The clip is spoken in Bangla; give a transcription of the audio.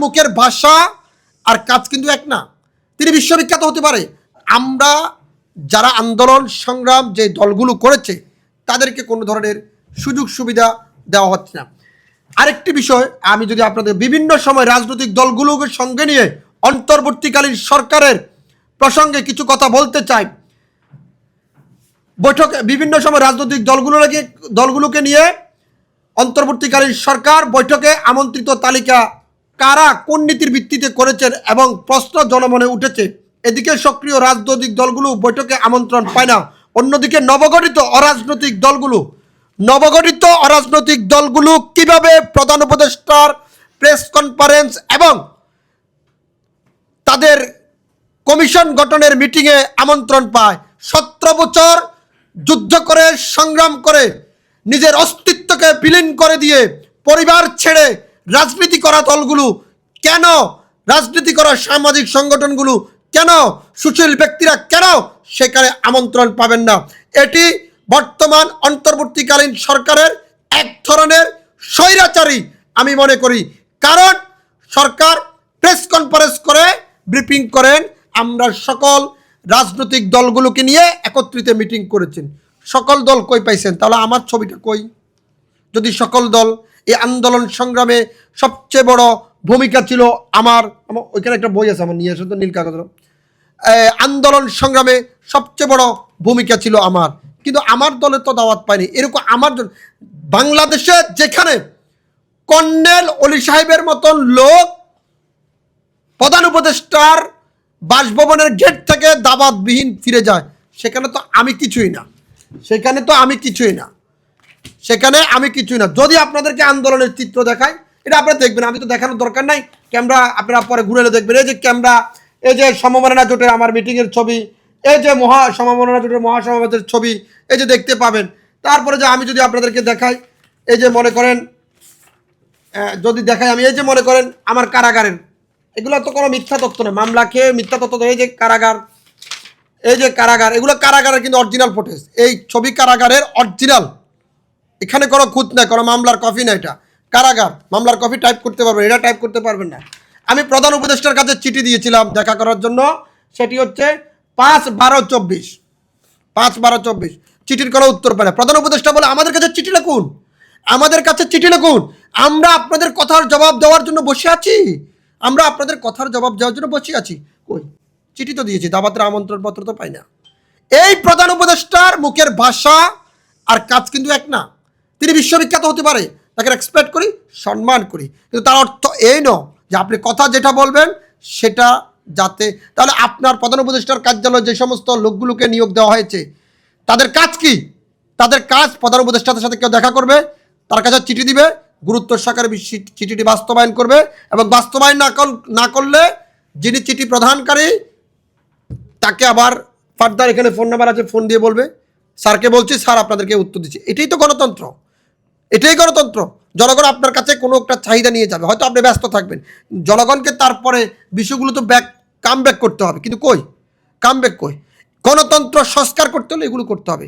মুখের ভাষা আর কাজ কিন্তু এক না। তিনি বিশ্ববিখ্যাত হতে পারে, আমরা যারা আন্দোলন সংগ্রাম যে দলগুলো করেছে তাদেরকে কোনো ধরনের সুযোগ সুবিধা দেওয়া হচ্ছে না। আরেকটি বিষয়, আমি যদি আপনাদের বিভিন্ন সময় রাজনৈতিক দলগুলোকে সঙ্গে নিয়ে অন্তর্বর্তীকালীন সরকারের প্রসঙ্গে কিছু কথা বলতে চাই। বৈঠকে বিভিন্ন সময় রাজনৈতিক দলগুলোকে নিয়ে অন্তর্বর্তীকালীন সরকার বৈঠকে আমন্ত্রিত তালিকা কারা কোন নীতির ভিত্তিতে করেছেন এবং প্রশ্ন জনমনে উঠেছে। এদিকে সক্রিয় রাজনৈতিক দলগুলো বৈঠকে আমন্ত্রণ পায় না, অন্যদিকে নবগঠিত অরাজনৈতিক দলগুলো কিভাবে প্রধান উপদেষ্টার প্রেস কনফারেন্স এবং তাদের কমিশন গঠনের মিটিংয়ে আমন্ত্রণ পায়। 17 বছর যুদ্ধ করে সংগ্রাম করে নিজের অস্তিত্বকে বিলীন করে দিয়ে পরিবার ছেড়ে রাজনীতি করা দলগুলো কেন, রাজনীতি করা সামাজিক সংগঠনগুলো কেন, সুশীল ব্যক্তিরা কেন সেখানে আমন্ত্রণ পাবেন না? এটি বর্তমান অন্তর্বর্তীকালীন সরকারের এক ধরনের স্বৈরাচারী আমি মনে করি। কারণ সরকার প্রেস কনফারেন্স করে ব্রিফিং করেন, আমরা সকল রাজনৈতিক দলগুলোকে নিয়ে একত্রিত মিটিং করেছেন। সকল দল কই পাইছেন? তাহলে আমার ছবিটা কই? যদি সকল দল এই আন্দোলন সংগ্রামে সবচেয়ে বড় ভূমিকা ছিল আমার ওইখানে একটা বই আছে আমার নিয়ে এসে, তো নীল কাগজ, আন্দোলন সংগ্রামে সবচেয়ে বড় ভূমিকা ছিল আমার, কিন্তু আমার দলে তো দাওয়াত পায়নি। এরকম আমার বাংলাদেশে যেখানে কর্নেল অলি সাহেবের মতন লোক প্রধান উপদেষ্টার বাসভবনের গেট থেকে দাওয়াতবিহীন ফিরে যায়, সেখানে আমি কিছুই না। যদি আপনাদেরকে আন্দোলনের চিত্র দেখায়, এটা আপনারা দেখবেন, আমি তো দেখানোর দরকার নাই, ক্যামেরা আপনারা পরে ঘুরে দেখবেন। এই যে ক্যামেরা, এই যে সমমনা জোটের আমার মিটিংয়ের ছবি, এই যে সমমনা জোটের মহাসমাবেশের ছবি, এই যে দেখতে পাবেন। তারপরে যে আমি যদি আপনাদেরকে দেখাই, এই যে মনে করেন আমি এই যে মনে করেন আমার কারাগারের, এগুলো তো কোনো মিথ্যা তথ্য নয়, মামলা খেয়ে মিথ্যা তথ্য। এই যে কারাগার, এগুলো কারাগারের কিন্তু অরিজিনাল ফুটেজ। এই ছবি কারাগারের অরিজিনাল, এখানে কোনো খুঁত নাই, কোনো মামলার কপি না। এটা কারাগার, মামলার কপি টাইপ করতে পারবেন, এটা টাইপ করতে পারবেন না। আমি প্রধান উপদেষ্টার কাছে চিঠি দিয়েছিলাম দেখা করার জন্য, সেটি হচ্ছে 5/12/24। চিঠির কোনো উত্তর পায় না। প্রধান উপদেষ্টা বলে আমাদের কাছে চিঠি লিখুন, আমরা আপনাদের কথার জবাব দেওয়ার জন্য বসে আছি। কই চিঠি তো দিয়েছি, দাওয়াতের আমন্ত্রণপত্র তো পাই না। এই প্রধান উপদেষ্টার মুখের ভাষা আর কাজ কিন্তু এক না। তিনি বিশ্ববিখ্যাত হতে পারে, তাকে রেসপেক্ট করি, সম্মান করি, কিন্তু তার অর্থ এই নয় যে আপনি কথা যেটা বলবেন সেটা যাতে, তাহলে আপনার প্রধান উপদেষ্টার কার্যালয়ে যে সমস্ত লোকগুলোকে নিয়োগ দেওয়া হয়েছে তাদের কাজ কি? তাদের কাজ প্রধান উপদেষ্টাদের সাথে কেউ দেখা করবে, তার কাছে চিঠি দিবে, গুরুত্ব সহকারে চিঠিটি বাস্তবায়ন করবে, এবং বাস্তবায়ন না করলে যিনি চিঠি প্রদানকারী তাকে আবার ফার্দার এখানে ফোন নাম্বার আছে, ফোন দিয়ে বলবে স্যারকে বলছি, স্যার আপনাদেরকে উত্তর দিচ্ছি। এটাই তো গণতন্ত্র। জনগণ আপনার কাছে কোনো একটা চাহিদা নিয়ে যাবে, হয়তো আপনি ব্যস্ত থাকবেন, জনগণকে তারপরে বিষয়গুলো তো কাম ব্যাক করতে হবে, কিন্তু কাম ব্যাক কই? গণতন্ত্র সংস্কার করতে হলে এগুলো করতে হবে।